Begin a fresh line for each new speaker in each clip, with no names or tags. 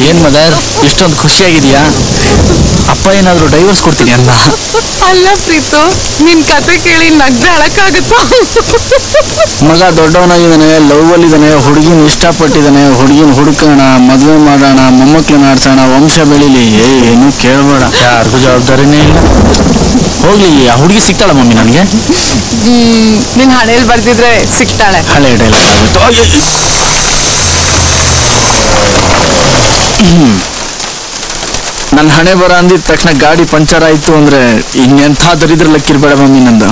ಏನ್ ಮದರ್ ಇಷ್ಟೊಂದು ಖುಷಿಯಾಗಿದೆಯಾ? ಅಪ್ಪ ಏನಾದ್ರು ಡೈವರ್ಸ್ ಕೊಡ್ತೀನಿ ಅಲ್ಲ?
ಅಲ್ಲ ಪ್ರೀತು, ನಿನ್ ಕತೆ ಕೇಳಿ ನಗ್ರೆ ಅಳಕ್ಕಾಗತ್ತ?
ಮಗ ದೊಡ್ಡವನಾಗಿದ್ದಾನೆ, ಲವ್ ಅಲ್ಲಿ ಇದ್ದಾನೆ, ಹುಡುಗಿನ ಇಷ್ಟಪಟ್ಟಿದ್ದಾನೆ, ಹುಡುಗಿನ ಹುಡುಕೋಣ, ಮದ್ವೆ ಮಾಡೋಣ, ಮೊಮ್ಮಕ್ಳನ್ನ ಆಡ್ಸೋಣ, ವಂಶ ಬೆಳಿಲಿ. ಏನು ಕೇಳಬೇಡ, ಯಾರಿಗೂ ಜವಾಬ್ದಾರಿನೇ ಇಲ್ಲ. ಹೋಗ್ಲಿ, ಆ ಹುಡುಗಿ ಸಿಗ್ತಾಳ ಮಮ್ಮಿ ನನಗೆ?
ನಿನ್ ಹಣೆಯಲ್ಲಿ ಬರ್ದಿದ್ರೆ ಸಿಗ್ತಾಳೆ.
ಹಳೆ ಡೈಲಾಗ್ ಆಗುತ್ತೆ. ನನ್ನ ಹಣೆ ಬರ ಅಂದಿದ ತಕ್ಷಣ ಗಾಡಿ ಪಂಚರ್ ಆಯ್ತು ಅಂದ್ರೆ ಇನ್ನೆಂಥ ದರಿದ್ರ ಲಕ್ಕಿರ್ಬೇಡ ಮಮ್ಮಿ ನಂದು.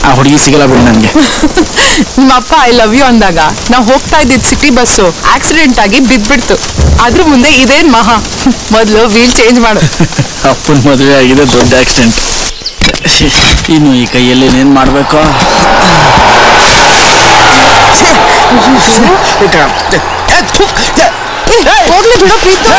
ಆ ಹುಡುಗಿ ಸಿಗಲ್ಲ ಬಿಡಿ ನನ್ಗೆ.
ನಿಮ್ಮ ಅಪ್ಪ ಐ ಲವ್ ಯು ಅಂದಾಗ ನಾವು ಹೋಗ್ತಾ ಇದ್ದಿದ್ ಸಿಟಿ ಬಸ್ಸು ಆಕ್ಸಿಡೆಂಟ್ ಆಗಿ ಬಿದ್ಬಿಡ್ತು. ಅದ್ರ ಮುಂದೆ ಇದೇನ್ ಮಹಾ, ಮೊದ್ಲು ವೀಲ್ ಚೇಂಜ್ ಮಾಡು.
ಅಪ್ಪನ ಮದುವೆ ಆಗಿದೆ, ದೊಡ್ಡ ಆಕ್ಸಿಡೆಂಟ್. ಇನ್ನು ಈ ಕೈಯಲ್ಲಿ ಏನ್ ಮಾಡ್ಬೇಕು?
ಹೋಗ್ಲಿ ಬಿಡೋ ಪ್ರೀತು.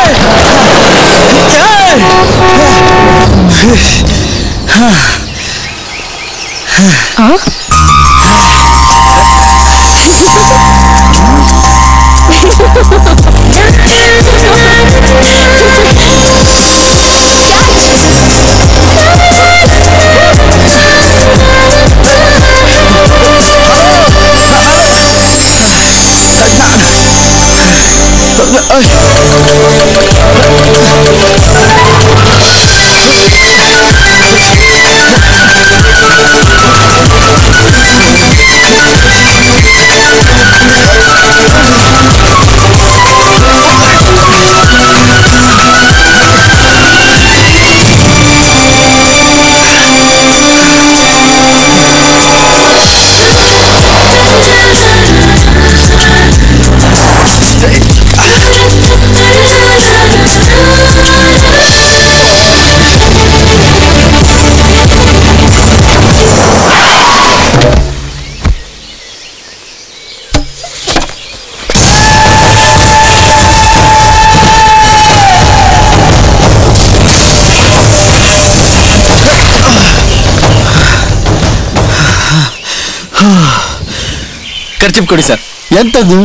ಖರ್ಚಿಪ್ ಕೊಡಿ ಸರ್.
ಎಂತದ್ದು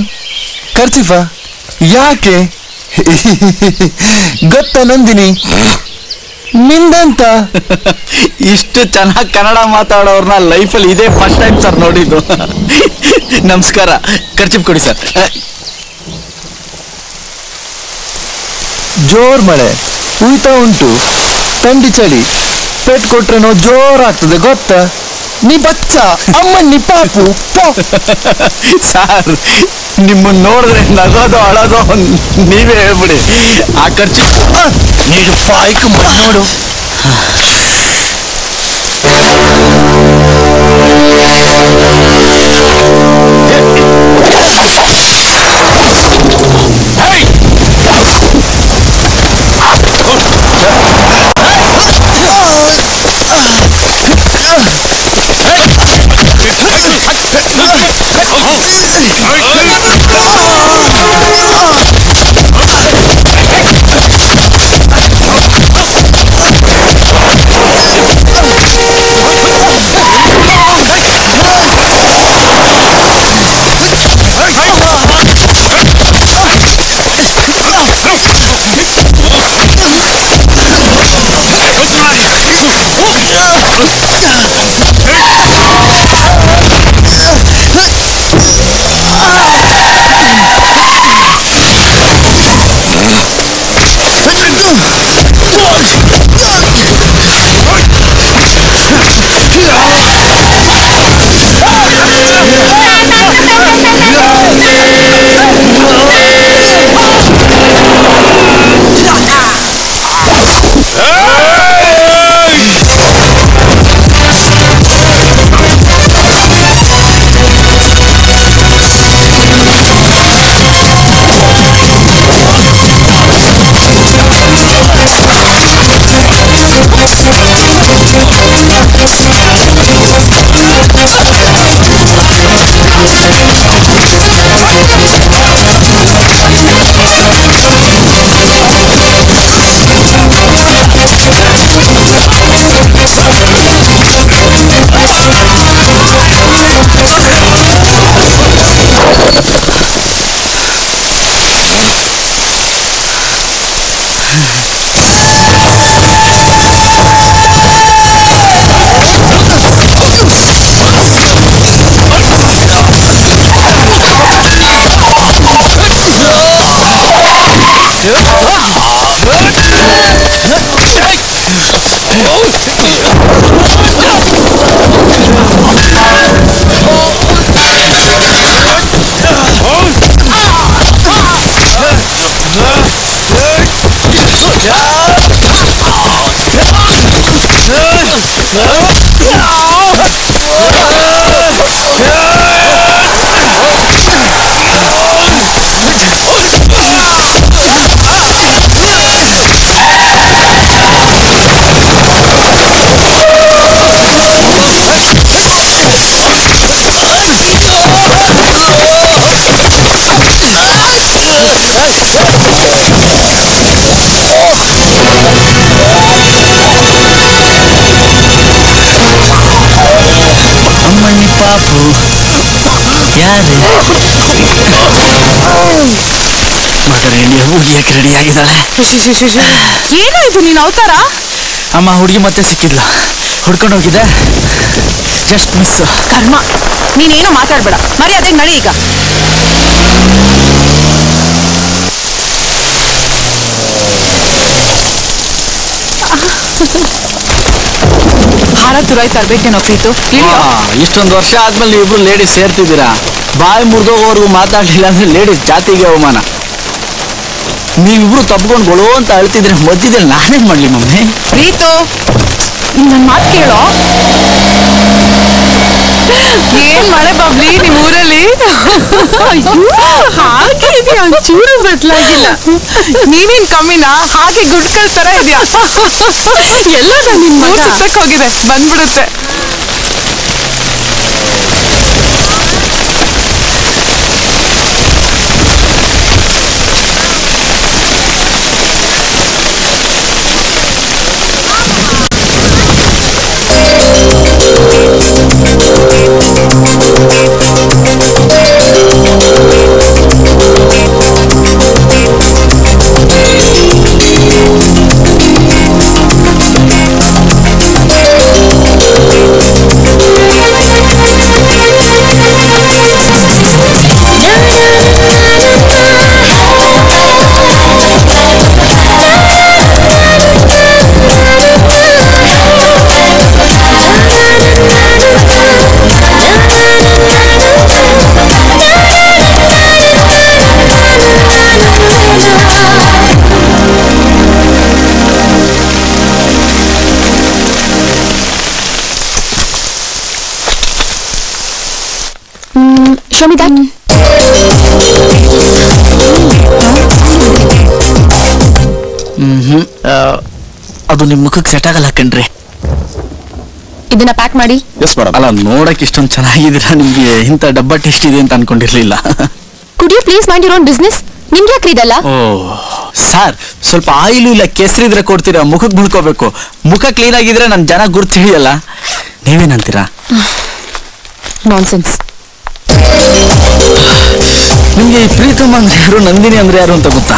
ಖರ್ಚಿಫಾ? ಯಾಕೆ ಗೊತ್ತಾ ನಂದಿನಿ, ನಿಂದಂತ
ಇಷ್ಟು ಚೆನ್ನಾಗಿ ಕನ್ನಡ ಮಾತಾಡೋರ್ನ ಲೈಫಲ್ಲಿ ಇದೇ ಫಸ್ಟ್ ಟೈಮ್ ಸರ್ ನೋಡಿದ್ದು. ನಮಸ್ಕಾರ, ಖರ್ಚಿಪ್ ಕೊಡಿ ಸರ್.
ಜೋರ್ ಮಳೆ ಉಯ್ತಾ ಉಂಟು, ಥಂಡಿ ಚಳಿ, ಪೆಟ್ ಕೊಟ್ರೇನೋ ಜೋರಾಗ್ತದೆ ಗೊತ್ತಾ? ನೀ ಬಚ್ಚ ಅಮ್ಮನ್ನಿ ಪಾಪು.
ಸಾರ್, ನಿಮ್ಮನ್ನ ನೋಡಿದ್ರೆ ನಗೋದು ಅಳೋದು ನೀವೇ ಹೇಳ್ಬಿಡಿ. ಆ ಖರ್ಚು ನೀರು ಪಾಯ್ಕು ನೋಡು. ಪಾಪು ಯಾರೇ ಮಗ ರೆಡಿ ಹುಡುಗಿಯಕ್ಕೆ ರೆಡಿ ಆಗಿದ್ದಾಳೆ.
ಏನೋ ಇದು ನೀನ್ ಅವತಾರ?
ಅಮ್ಮ ಹುಡುಗಿ ಮತ್ತೆ ಸಿಕ್ಕಿದ್ಲ, ಹುಡ್ಕೊಂಡು ಹೋಗಿದ್ದೆ, ಜಸ್ಟ್ ಮಿಸ್.
ಕರ್ಮ, ನೀನೇನು ಮಾತಾಡ್ಬೇಡ, ಮರ್ಯಾದೆ ನಡಿ ಈಗ. ಹಾರ ತುರಾಯ್ತಾ ಇರ್ಬೇಕೇನೋ ಪ್ರೀತು.
ಇಷ್ಟೊಂದು ವರ್ಷ ಆದ್ಮೇಲೆ ನೀವಿಬ್ರು ಲೇಡೀಸ್ ಸೇರ್ತಿದ್ದೀರಾ. ಬಾಯಿ ಮುರಿದೋಗೋವರೆಗೂ ಮಾತಾಡ್ಲಿಲ್ಲ ಅಂದ್ರೆ ಲೇಡೀಸ್ ಜಾತಿಗೆ ಅವಮಾನ. ನೀವಿಬ್ರು ತಪ್ಕೊಂಡು ಗೊಳೋ ಅಂತ ಅಳ್ತಿದ್ರೆ ಮಧ್ಯದಲ್ಲಿ ನಾನೇನ್ ಮಾಡ್ಲಿ ಮಮ್ಮಿ?
ಪ್ರೀತು, ನನ್ ಮಾತು ಕೇಳೋ. ಏನ್ ಮಳೆ ಬಬ್ಲಿ ನಿಮ್ ಊರಲ್ಲಿ? ಹಾಗೆ ಇದೆಯಾ, ಒಂಚೂರು ಬದಲಾಗಿಲ್ಲ. ನೀನೇನ್ ಕಮ್ಮಿನಾ? ಹಾಗೆ ಗುಡ್ಕಲ್ ತರ ಇದೆಯಾ? ಎಲ್ಲ ನಿನ್ ಮಗ ಸುತ್ತಕ್ ಹೋಗಿದೆ, ಬಂದ್ಬಿಡುತ್ತೆ.
Show me that.
ಅದು ನಿಮ್ ಮುಖಕ್ಕೆ ಸೆಟ್ ಆಗಲ್ಲ ಕಣ್ರಿ.
ಇದನ್ನ ಪ್ಯಾಕ್ ಮಾಡಿ.
Yes madam.
ಅಲ್ಲ, ನೋಡಕ್ ಇಷ್ಟೊಂದು ಚೆನ್ನಾಗಿದ್ದೀರಾ, ನಿಮ್ಗೆ ಇಂಥ ಡಬ್ಬ ಟೇಸ್ಟ್ ಇದೆ ಅಂತ ಅನ್ಕೊಂಡಿರ್ಲಿಲ್ಲ.
Could you please mind your own business? ನಿಮ್ಗೆ ಯಾಕ್ರಿ ಇದಲ್ಲ?
ಓ ಸರ್, ಸ್ವಲ್ಪ ಆಯಿಲು ಇಲ್ಲ ಕೇಸರಿ ಇದ್ರೆ ಕೊಡ್ತೀರಾ, ಮುಖಕ್ಕೆ ಮುಳ್ಕೋಬೇಕು. ಮುಖ ಕ್ಲೀನ್ ಆಗಿದ್ರೆ ನನ್ ಜನ ಗುರ್ತು ಹಿಡಿಯಲ್ಲ. ನೀವೇನಂತೀರಾ?
ನಾನ್ಸೆನ್ಸ್.
ನಿಮ್ಗೆ ಈ ಪ್ರೀತಮ್ ಅಂದ್ರೆ ಯಾರು, ನಂದಿನಿ ಅಂದ್ರೆ ಯಾರು ಅಂತ ಗೊತ್ತಾ?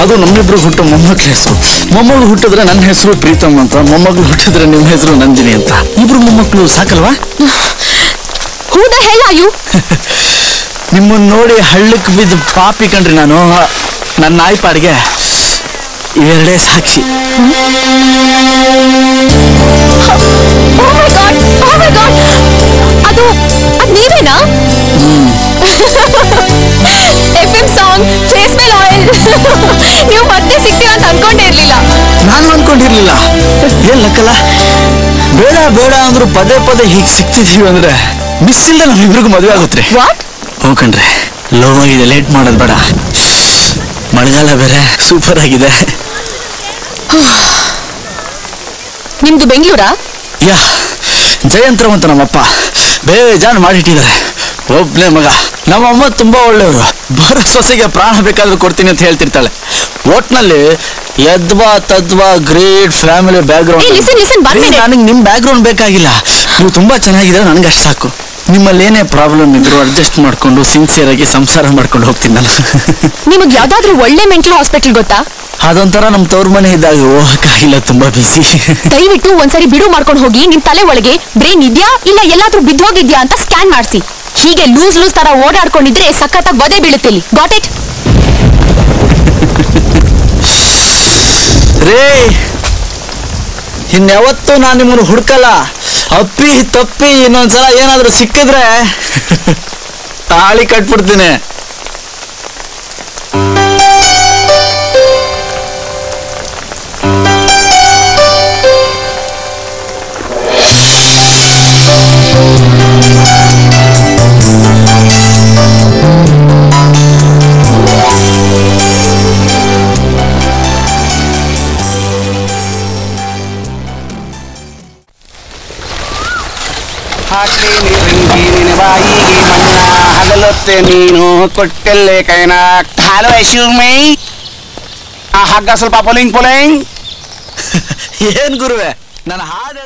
ಅದು ನಮ್ಮಿಬ್ರು ಹುಟ್ಟು ಮೊಮ್ಮಕ್ಳ ಹೆಸರು. ಮೊಮ್ಮಗಳು ಹುಟ್ಟಿದ್ರೆ ನನ್ನ ಹೆಸರು ಪ್ರೀತಮ್ ಅಂತ, ಮೊಮ್ಮಗಳು ಹುಟ್ಟಿದ್ರೆ ನಿಮ್ಮ ಹೆಸರು ನಂದಿನಿ ಅಂತ. ಇಬ್ರು ಮೊಮ್ಮಕ್ಕಳು ಸಾಕಲ್ವಾ?
Who the hell are you?
ನಿಮ್ಮನ್ನ ನೋಡಿ ಹಳ್ಳಕ್ಕೆ ಬಿದ್ದು ಪಾಪಿ ಕಣ್ರಿ ನಾನು. ನನ್ನ ನಾಯಿ ಪಾಡಿಗೆ ಇವೆರಡೇ ಸಾಕ್ಷಿ.
Oh my god! Oh my god! ಅದು ನೀವೇನಾ? FM ಸಾಂಗ್, ಫೇಸ್ ಮೇಲ್ ಆಯಿಲ್. ನೀವು ಮತ್ತೆ ಸಿಗ್ತೀರಾ ಅಂತ ಅನ್ಕೊಂಡೇ ಇರ್ಲಿಲ್ಲ.
ನಾನು ಅನ್ಕೊಂಡಿರ್ಲಿಲ್ಲ. ಏನ್ ಲಕ್ಕಲ್ಲ, ಬೇಡ ಬೇಡ ಅಂದ್ರು ಪದೇ ಪದೇ ಹೀಗೆ ಸಿಗ್ತಿದೀವಿ ಅಂದ್ರೆ ಮಿಸ್ ಇಲ್ಲ ನಮ್ಮಿಬ್ರಿಗೂ ಮದುವೆ ಆಗುತ್ತೆ.
ವಾಟ್?
ಹೋಗ್ಕಂಡ್ರೆ ಲವ್ ಆಗಿದೆ, ಲೇಟ್ ಮಾಡೋದು ಬೇಡ. ಮಳೆಗಾಲ ಬೇರೆ ಸೂಪರ್ ಆಗಿದೆ.
ನಿಮ್ದು ಬೆಂಗಳೂರಾ?
ಯಾ, ಜಯಂತ್ರಂ ಅಂತ ನಮ್ಮಪ್ಪ ಬೇಜಾನ್ ಮಾಡಿಟ್ಟಿದ್ದಾರೆ. ಒಬ್ನೇ ಮಗ. ನಮ್ಮಮ್ಮ ತುಂಬಾ ಒಳ್ಳೆಯವರು. ಬರೋ ಸೊಸೆಗೆ ಪ್ರಾಣ ಬೇಕಾದ್ರೂ ಕೊಡ್ತೀನಿ ಅಂತ ಹೇಳ್ತಿರ್ತಾಳೆ. ಒಟ್ನಲ್ಲಿ ಯದ್ವಾ ತದ್ವಾ ಗ್ರೇಟ್ ಫ್ಯಾಮಿಲಿ ಬ್ಯಾಕ್ ಗ್ರೌಂಡ್. ನನಗೆ ನಿಮ್ ಬ್ಯಾಕ್ ಗ್ರೌಂಡ್ ಬೇಕಾಗಿಲ್ಲ, ನೀವು ತುಂಬಾ ಚೆನ್ನಾಗಿದ್ರೆ ನನ್ಗೆ ಅಷ್ಟು ಸಾಕು. ನಿಮ್ಮಲ್ಲಿ ಏನೇ ಪ್ರಾಬ್ಲಮ್ ಇದ್ರು ಅಡ್ಜಸ್ಟ್ ಮಾಡ್ಕೊಂಡು ಸಿನ್ಸಿಯರ್ ಆಗಿ ಸಂಸಾರ ಮಾಡ್ಕೊಂಡು ಹೋಗ್ತೀನಿ ನಾನು.
ನಿಮಗೆ ಯಾವ್ದಾದ್ರು ಒಳ್ಳೆ ಮೆಂಟಲ್ ಹಾಸ್ಪಿಟಲ್ ಗೊತ್ತಾ?
ಅದೊಂಥರ ನಮ್ ತವ್ರ ಮನೆ ಇದ್ದಾಗ ಹೋಗಕ್ಕಾಗಿಲ್ಲ, ತುಂಬಾ ಬಿಸಿ.
ದಯವಿಟ್ಟು ಒಂದ್ಸರಿ ಬಿಡು ಮಾಡ್ಕೊಂಡು ಹೋಗಿ ನಿಮ್ ತಲೆ ಒಳಗೆ ಬ್ರೈನ್ ಇದ್ಯಾ ಇಲ್ಲ ಎಲ್ಲಾದ್ರೂ ಬಿದ್ದೋಗಿದ್ಯಾ ಅಂತ ಸ್ಕ್ಯಾನ್ ಮಾಡಿಸಿ. ಹೀಗೆ ಲೂಸ್ ತರ ಓಡಾಡ್ಕೊಂಡಿದ್ರೆ ಸಖತ್ತಾಗಿ ಒದೆ ಬೀಳುತ್ತಿಲ್ಲಿ. Got it?
ರೇ, ಇನ್ಯಾವತ್ತೂ ನಾನು ನಿಮ್ಮನ್ನು ಹುಡ್ಕಲ್ಲ. ಅಪ್ಪಿ ತಪ್ಪಿ ಇನ್ನೊಂದ್ಸಲ ಏನಾದ್ರೂ ಸಿಕ್ಕಿದ್ರೆ ತಾಳಿ ಕಟ್ಬಿಡ್ತೀನಿ.
ಹಾಕ್ಲಿ ನೀರಿಂಗಿ ನಿನ್ನ ಬಾಯಿಗೆ ಮಣ್ಣ ಹಗಲೊತ್ತೆ ನೀನು ಕೊಟ್ಟೆಲ್ಲೆ ಕೈನ. ಹಲೋ ಯಶೂಮೈ, ಆ ಹಗ್ಗ ಸ್ವಲ್ಪ ಪೊಲಿಂಗ್.
ಏನ್ ಗುರುವೆ, ನನ್ನ ಹಾಡು